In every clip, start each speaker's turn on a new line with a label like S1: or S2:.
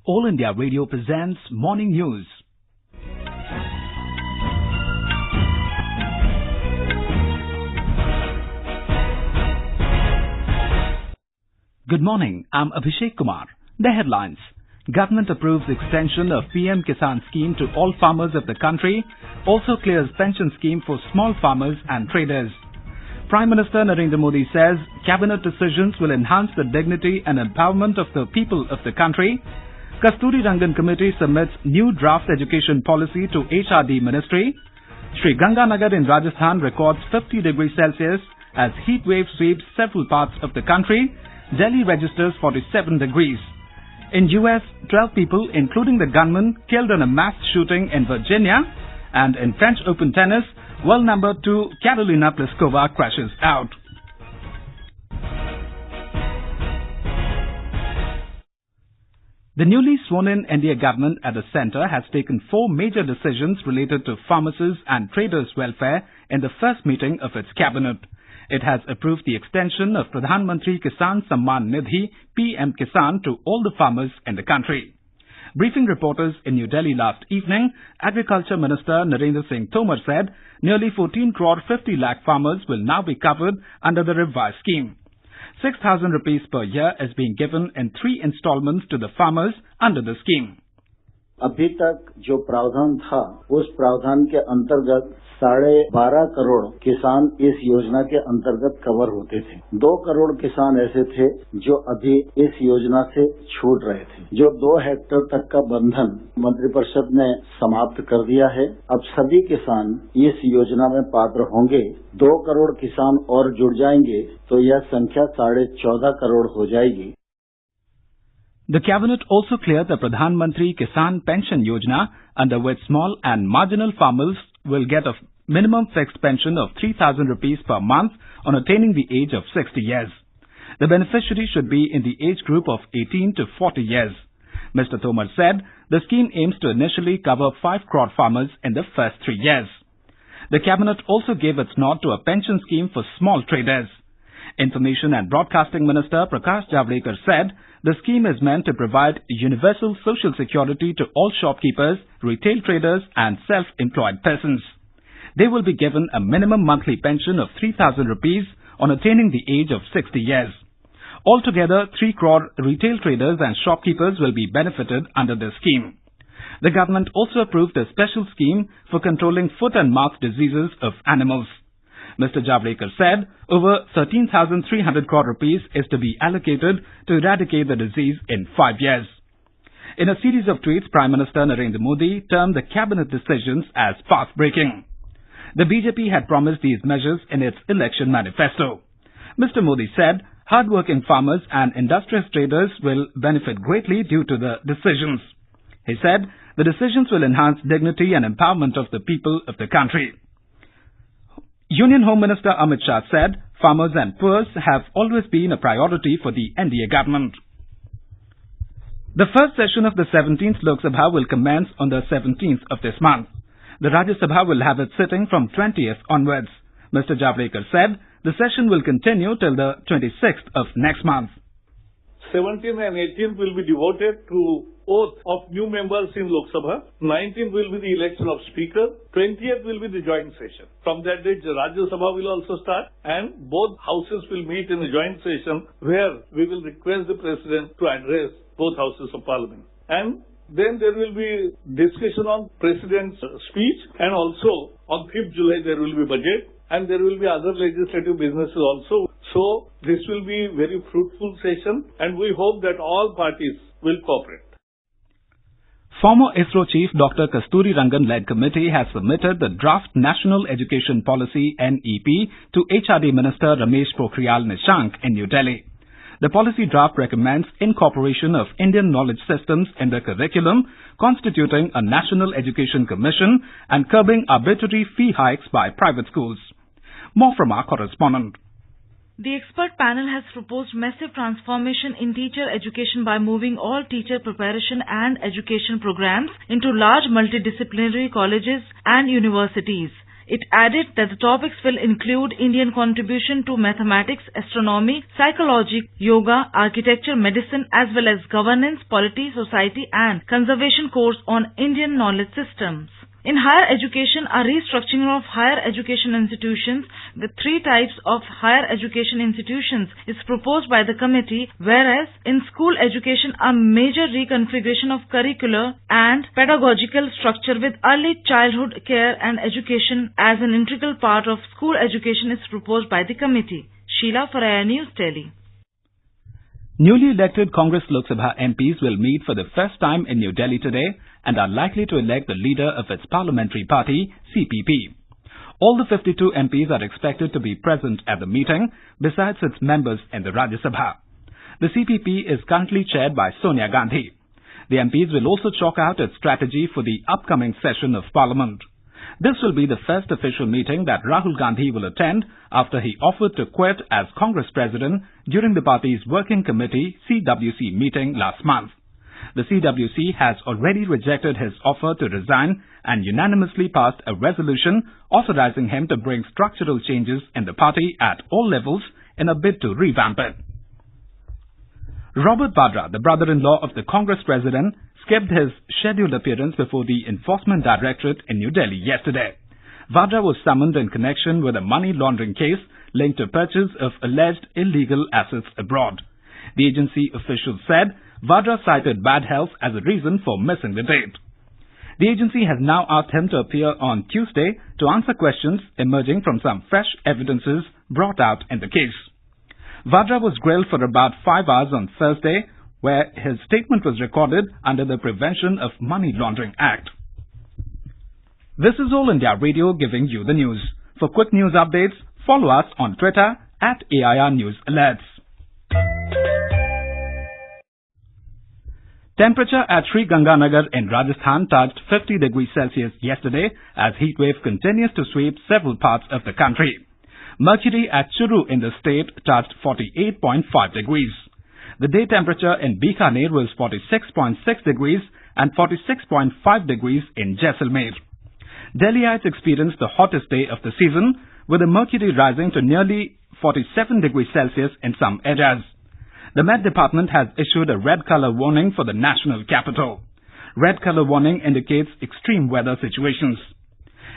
S1: All India Radio presents Morning News. Good morning, I'm Abhishek Kumar. The headlines. Government approves extension of PM-KISAN scheme to all farmers of the country. Also clears pension scheme for small farmers and traders. Prime Minister Narendra Modi says cabinet decisions will enhance the dignity and empowerment of the people of the country. Kasturirangan committee submits new draft education policy to HRD Ministry. Sriganganagar in Rajasthan records 50 degrees Celsius as heat wave sweeps several parts of the country. Delhi registers 47 degrees. In US, 12 people, including the gunman, killed in a mass shooting in Virginia. And in French Open tennis, world number 2 Karolina Pliskova crashes out. The newly sworn-in India government at the centre has taken 4 major decisions related to farmers' and traders' welfare in the first meeting of its cabinet. It has approved the extension of Pradhan Mantri Kisan Samman Nidhi PM-KISAN to all the farmers in the country. Briefing reporters in New Delhi last evening, Agriculture Minister Narendra Tomar said nearly 14 crore 50 lakh farmers will now be covered under the revised scheme. 6,000 rupees per year is being given in 3 installments to the farmers under the scheme.
S2: अभी तक जो प्रावधान था उस प्रावधान के अंतर्गत 12.5 करोड़ किसान इस योजना के अंतर्गत कवर होते थे। 2 करोड़ किसान ऐसे थे जो अभी इस योजना से छूट रहे थे। जो 2 हेक्टेयर तक का बंधन मंत्रिपरिषद ने समाप्त कर दिया है। अब सभी किसान इस योजना में पात्र होंगे। 2 करोड़ किसान और जुड़ जाएंगे तो यह संख्या 14.5 करोड़ हो जाएगी।
S1: The cabinet also cleared the Pradhan Mantri Kisan Pension Yojana, under which small and marginal farmers will get a minimum fixed pension of 3,000 rupees per month on attaining the age of 60 years. The beneficiary should be in the age group of 18 to 40 years. Mr. Tomar said the scheme aims to initially cover 5 crore farmers in the first 3 years. The cabinet also gave its nod to a pension scheme for small traders. Information and Broadcasting Minister Prakash Javadekar said the scheme is meant to provide universal social security to all shopkeepers, retail traders and self-employed persons. They will be given a minimum monthly pension of 3,000 rupees on attaining the age of 60 years. Altogether, 3 crore retail traders and shopkeepers will be benefited under this scheme. The government also approved a special scheme for controlling foot and mouth diseases of animals. Mr. Javadekar said over 13,300 crore rupees is to be allocated to eradicate the disease in 5 years. In a series of tweets, Prime Minister Narendra Modi termed the cabinet decisions as path-breaking. The BJP had promised these measures in its election manifesto. Mr. Modi said hard-working farmers and industrious traders will benefit greatly due to the decisions. He said the decisions will enhance dignity and empowerment of the people of the country. Union Home Minister Amit Shah said farmers and poor have always been a priority for the NDA government. The first session of the 17th Lok Sabha will commence on the 17th of this month. The Rajya Sabha will have its sitting from 20th onwards. Mr. Javadekar said the session will continue till the 26th of next month.
S3: 17th and 18th will be devoted to oath of new members in Lok Sabha. 19th will be the election of Speaker. 20th will be the joint session. From that date, the Rajya Sabha will also start and both houses will meet in a joint session where we will request the President to address both houses of Parliament. And then there will be discussion on President's speech and also on 5th July there will be budget and there will be other legislative businesses also. So this will be very fruitful session and we hope that all parties will cooperate.
S1: Former ISRO Chief Dr. Kasturirangan led committee has submitted the draft National Education Policy NEP to HRD Minister Ramesh Pokhriyal Nishank in New Delhi. The policy draft recommends incorporation of Indian knowledge systems in the curriculum, constituting a National Education Commission and curbing arbitrary fee hikes by private schools. More from our correspondent.
S4: The expert panel has proposed massive transformation in teacher education by moving all teacher preparation and education programs into large multidisciplinary colleges and universities. It added that the topics will include Indian contribution to mathematics, astronomy, psychology, yoga, architecture, medicine, as well as governance, polity, society and conservation course on Indian knowledge systems. In higher education, a restructuring of higher education institutions with 3 types of higher education institutions is proposed by the committee, whereas in school education, a major reconfiguration of curricular and pedagogical structure with early childhood care and education as an integral part of school education is proposed by the committee. Sheila for Air News, Delhi.
S1: Newly elected Congress Lok Sabha MPs will meet for the first time in New Delhi today and are likely to elect the leader of its parliamentary party, CPP. All the 52 MPs are expected to be present at the meeting, besides its members in the Rajya Sabha. The CPP is currently chaired by Sonia Gandhi. The MPs will also chalk out its strategy for the upcoming session of Parliament. This will be the first official meeting that Rahul Gandhi will attend after he offered to quit as Congress President during the party's Working Committee CWC meeting last month. The CWC has already rejected his offer to resign and unanimously passed a resolution authorizing him to bring structural changes in the party at all levels in a bid to revamp it. Robert Vadra, the brother-in-law of the Congress President, skipped his scheduled appearance before the Enforcement Directorate in New Delhi yesterday. Vadra was summoned in connection with a money laundering case linked to purchase of alleged illegal assets abroad. The agency officials said Vadra cited bad health as a reason for missing the date. The agency has now asked him to appear on Tuesday to answer questions emerging from some fresh evidences brought out in the case. Vadra was grilled for about 5 hours on Thursday, where his statement was recorded under the Prevention of Money Laundering Act. This is All India Radio giving you the news. For quick news updates, follow us on Twitter at AIR News Alerts. Temperature at Sriganganagar in Rajasthan touched 50 degrees Celsius yesterday as heatwave continues to sweep several parts of the country. Mercury at Churu in the state touched 48.5 degrees. The day temperature in Bikaner was 46.6 degrees and 46.5 degrees in Jaisalmer. Delhiites experienced the hottest day of the season, with the mercury rising to nearly 47 degrees Celsius in some areas. The Met Department has issued a red color warning for the national capital. Red color warning indicates extreme weather situations.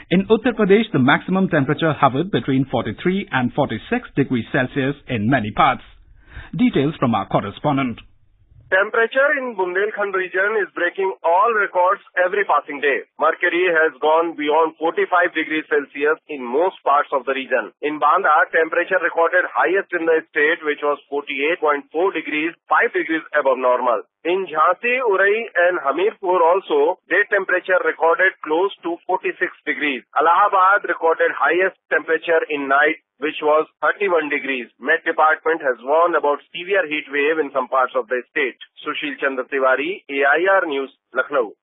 S1: In Uttar Pradesh, the maximum temperature hovered between 43 and 46 degrees Celsius in many parts. Details from our correspondent.
S5: Temperature in Bundelkhand region is breaking all records every passing day. Mercury has gone beyond 45 degrees Celsius in most parts of the region. In Banda, temperature recorded highest in the state, which was 48.4 degrees, 5 degrees above normal. In Jhansi, Urai and Hamirpur also, day temperature recorded close to 46 degrees. Allahabad recorded highest temperature in night, which was 31 degrees. Met Department has warned about severe heat wave in some parts of the state. Sushil Chandra Tiwari, AIR News, Lucknow.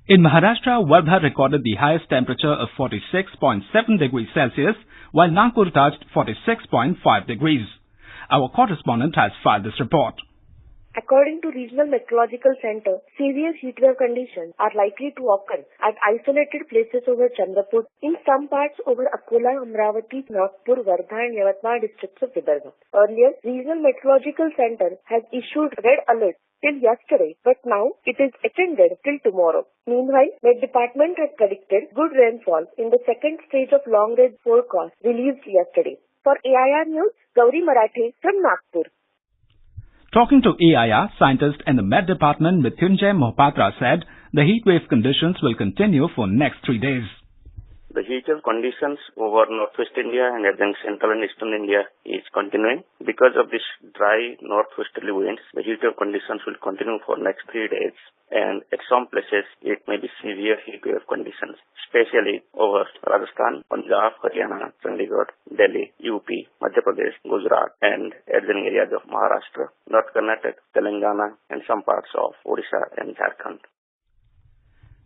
S1: In Maharashtra, Wardha recorded the highest temperature of 46.7 degrees Celsius, while Nagpur touched 46.5 degrees. Our correspondent has filed this report.
S6: According to Regional Meteorological Center, severe heatwave conditions are likely to occur at isolated places over Chandrapur, in some parts over Akola, Amravati, Nagpur, Wardha and Yavatmal districts of Vidarbha. Earlier, Regional Meteorological Center has issued red alert till yesterday, but now it is extended till tomorrow. Meanwhile, Met Department has predicted good rainfall in the second stage of long-range forecast released yesterday. For AIR News, Gauri Marathe from Nagpur.
S1: Talking to AIR, scientist in the Met Department Mrityunjay Mohapatra said the heatwave conditions will continue for next 3 days.
S7: The heatwave conditions over northwest India and adjacent central and eastern India is continuing. Because of this dry northwesterly winds, the heatwave conditions will continue for next 3 days. And at some places, it may be severe heatwave conditions, especially over Rajasthan, Punjab, Haryana, Chandigarh, Delhi, UP, Madhya Pradesh, Gujarat, and adjacent areas of Maharashtra, North Karnataka, Telangana, and some parts of Odisha and Jharkhand.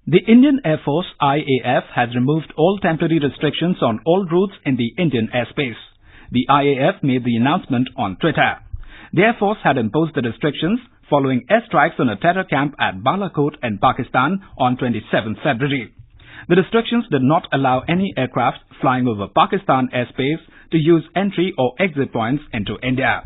S1: The Indian Air Force, IAF, has removed all temporary restrictions on all routes in the Indian airspace. The IAF made the announcement on Twitter. The Air Force had imposed the restrictions following airstrikes on a terror camp at Balakot in Pakistan on 27 February. The restrictions did not allow any aircraft flying over Pakistan airspace to use entry or exit points into India.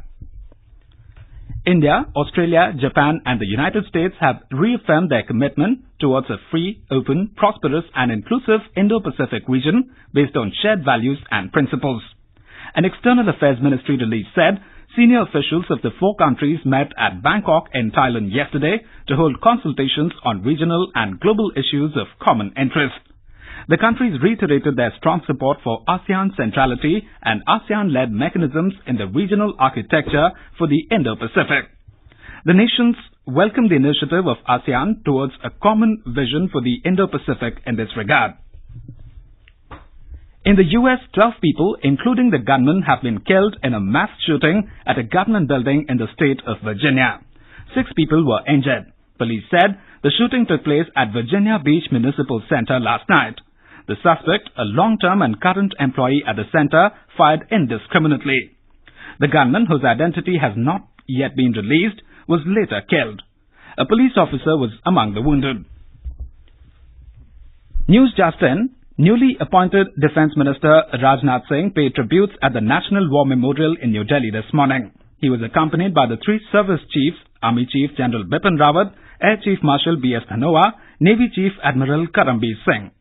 S1: India, Australia, Japan and the United States have reaffirmed their commitment towards a free, open, prosperous and inclusive Indo-Pacific region based on shared values and principles. An External Affairs Ministry release said senior officials of the four countries met at Bangkok in Thailand yesterday to hold consultations on regional and global issues of common interest. The countries reiterated their strong support for ASEAN centrality and ASEAN-led mechanisms in the regional architecture for the Indo-Pacific. The nations welcomed the initiative of ASEAN towards a common vision for the Indo-Pacific in this regard. In the US, 12 people, including the gunman, have been killed in a mass shooting at a government building in the state of Virginia. 6 people were injured. Police said the shooting took place at Virginia Beach Municipal Center last night. The suspect, a long-term and current employee at the center, fired indiscriminately. The gunman, whose identity has not yet been released, was later killed. A police officer was among the wounded. News just in. Newly appointed Defence Minister Rajnath Singh paid tributes at the National War Memorial in New Delhi this morning. He was accompanied by the 3 service chiefs, Army Chief General Bipin Rawat, Air Chief Marshal B.S. Dhanoa, Navy Chief Admiral Karambir Singh.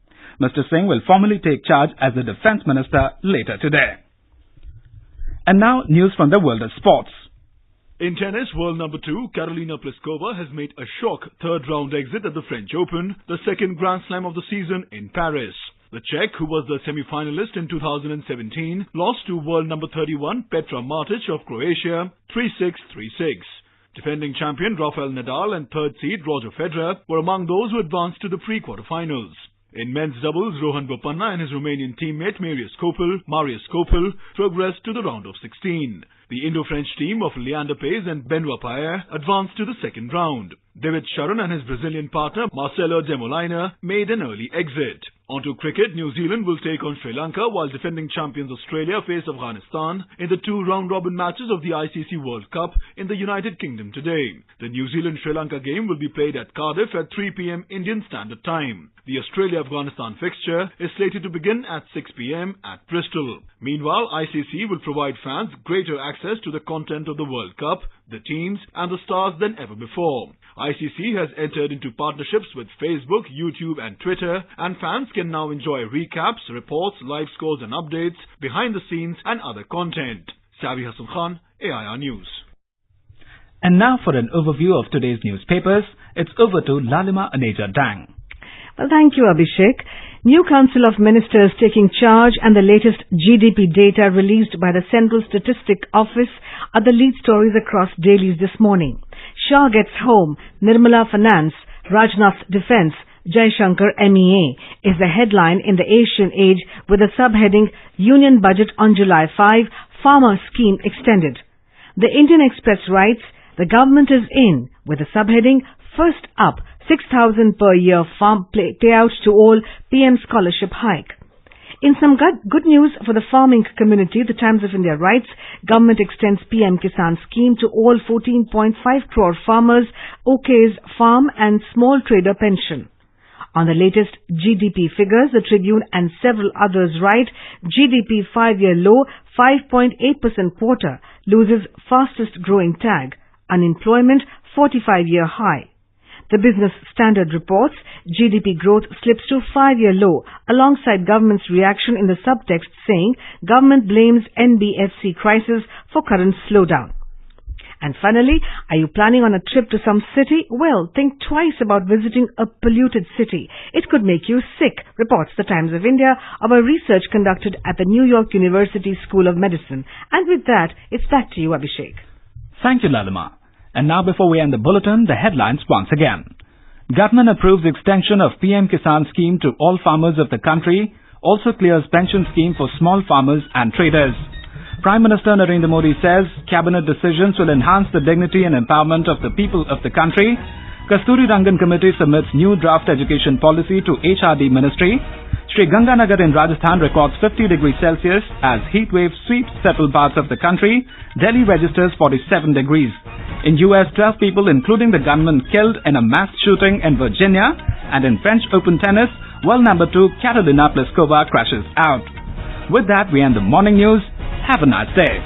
S1: Mr. Singh will formally take charge as the Defence Minister later today. And now news from the world of sports.
S8: In tennis, world number 2, Karolina Pliskova has made a shock third-round exit at the French Open, the second Grand Slam of the season in Paris. The Czech, who was the semi-finalist in 2017, lost to world number 31 Petra Martic of Croatia 3-6, 3-6. Defending champion Rafael Nadal and third seed Roger Federer were among those who advanced to the pre-quarterfinals. In men's doubles, Rohan Bopanna and his Romanian teammate Marius Copil progressed to the round of 16. The Indo-French team of Leander Paes and Benoit Paire advanced to the second round. David Sharon and his Brazilian partner Marcelo de Molina made an early exit. Onto cricket, New Zealand will take on Sri Lanka while defending champions Australia face Afghanistan in the 2 round-robin matches of the ICC World Cup in the United Kingdom today. The New Zealand-Sri Lanka game will be played at Cardiff at 3 p.m. Indian Standard Time. The Australia-Afghanistan fixture is slated to begin at 6 p.m. at Bristol. Meanwhile, ICC will provide fans greater access to the content of the World Cup, the teams and the stars than ever before. ICC has entered into partnerships with Facebook, YouTube and Twitter, and fans can now enjoy recaps, reports, live scores and updates, behind the scenes and other content. Savi Hassan Khan, AIR News.
S1: And now for an overview of today's newspapers, it's over to Lalima Aneja Dang.
S9: Well, thank you, Abhishek. New Council of Ministers taking charge and the latest GDP data released by the Central Statistic Office are the lead stories across dailies this morning. Shah gets home, Nirmala Finance, Rajnath's Defence, Jaishankar MEA is the headline in the Asian Age with the subheading Union Budget on July 5, Farmer Scheme Extended. The Indian Express writes, the government is in with the subheading First Up, 6,000 per year farm payouts to all PM scholarship hike. In some good news for the farming community, the Times of India writes, government extends PM-KISAN scheme to all 14.5 crore farmers, OK's farm and small trader pension. On the latest GDP figures, the Tribune and several others write, GDP 5-year low, 5.8% quarter, loses fastest growing tag. Unemployment, 45-year high. The Business Standard reports GDP growth slips to 5-year low, alongside government's reaction in the subtext saying government blames NBFC crisis for current slowdown. And finally, are you planning on a trip to some city? Well, think twice about visiting a polluted city. It could make you sick, reports the Times of India of a research conducted at the New York University School of Medicine. And with that, it's back to you, Abhishek.
S1: Thank you, Lalima. And now before we end the bulletin, the headlines once again. Government approves extension of PM-KISAN scheme to all farmers of the country, also clears pension scheme for small farmers and traders. Prime Minister Narendra Modi says cabinet decisions will enhance the dignity and empowerment of the people of the country. Kasturirangan committee submits new draft education policy to HRD Ministry. Sriganganagar in Rajasthan records 50 degrees Celsius as heat wave sweeps settled parts of the country. Delhi registers 47 degrees. In US, 12 people including the gunman killed in a mass shooting in Virginia. And in French Open tennis, World number 2 Karolina Pliskova crashes out. With that, we end the morning news. Have a nice day.